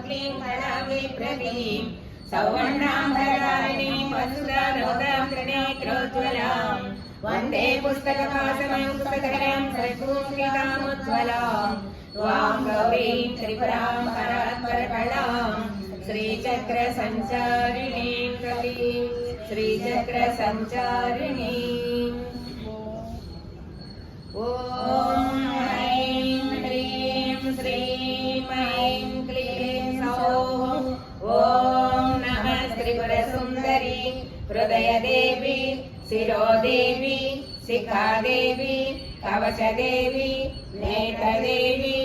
क्लीं कलाविप्रतीं सौवर्णाम्बरधारिणीं वसुधारोदां त्रिनेत्रोज्ज्वलां वन्दे पुस्तकपाशमयं पुस्तकरं सद्गुणश्रीतामुज्ज्वलां त्वां गौरीं त्रिपुरां परात्परकलां श्रीचक्रसञ्चारिणीं कलीं श्रीचक्रसञ्चारिणीम् ॐ ऐं ह्रीं श्रीं ऐं क्लीं सौः ॐ नमः त्रिपुरसुन्दरी हृदयदेवी शिरोदेवी शिखादेवी कवचदेवी नेत्रदेवी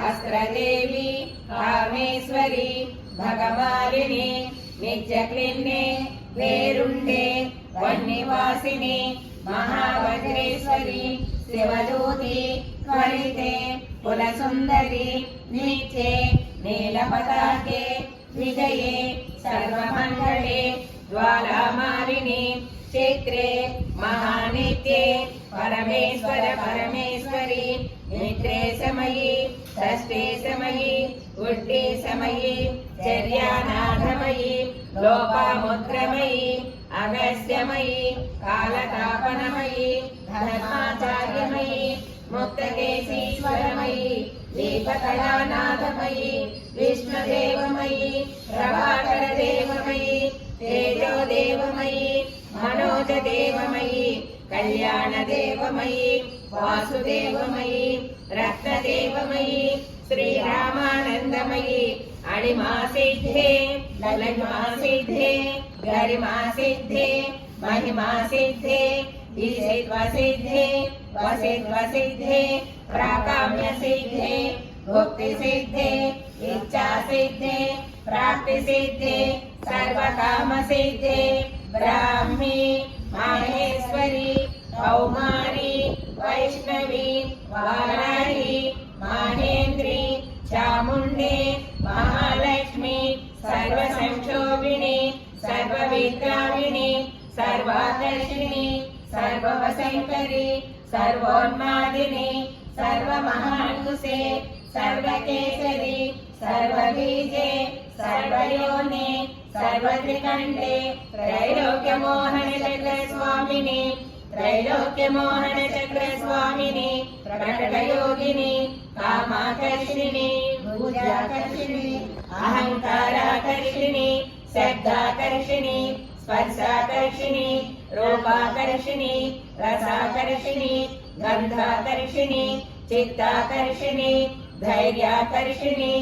अस्त्रदेवी कामेश्वरी भगमालिनी नित्यक्लिन्ने वेरुण्डे वह्निवासिनी महावज्रेश्वरी शिवज्योति त्वरिते कुलसुन्दरी नीचे नीलपताके विजये सर्वमङ्गले ज्वालामालिनी क्षेत्रे महानित्ये परमेश्वर परमेश्वरी निद्रे समयी षष्ठे समयी उड्डे समयी चर्यानाथमयी लोपामुद्रमयी अगस्त्यमयी कालतापनमयी धर्माचार्यमयी मुक्तकेशीश्वरमयी दीपकलानाथमयी विष्णुदेवमयी प्रभाकरदेवमयी तेजोदेवमयी मनोजदेवमयी कल्याणदेवमयी वासुदेवमयी रत्नदेवमयी श्रीरामानन्दमयी अणिमासिद्धे ललिमासिद्धे गरिमासिद्धे महिमासिद्धे ईशित्वसिद्धे वसित्वसिद्धे प्राकाम्यसिद्धे भुक्तिसिद्धे इच्छासिद्धे प्राप्तिसिद्धे सर्वकामसिद्धे ब्राह्मी माहेश्वरी कौमारी वैष्णवी वाराही माहेन्द्री चामुण्डे महालक्ष्मी सर्वसंक्षोभिणी सर्वविद्राविणी सर्वाकर्षिणी सर्ववशङ्करी सर्वोन्मादिनी सर्वमहाकुशे सर्वकेसरी सर्वबीजे सर्वयोने सर्वत्रिकण्ठे त्रैलोक्यमोहनचक्रस्वामिनि त्रैलोक्यमोहनचक्रस्वामिनि प्रकटयोगिनि कामाकर्षिणि भुजाकर्षिणि अहङ्काराकर्षिणि शब्दाकर्षिणि स्पर्शाकर्षिणि रूपाकर्षिणि रसाकर्षिणि गन्धाकर्षिणि चित्ताकर्षिणि धैर्याकर्षिणि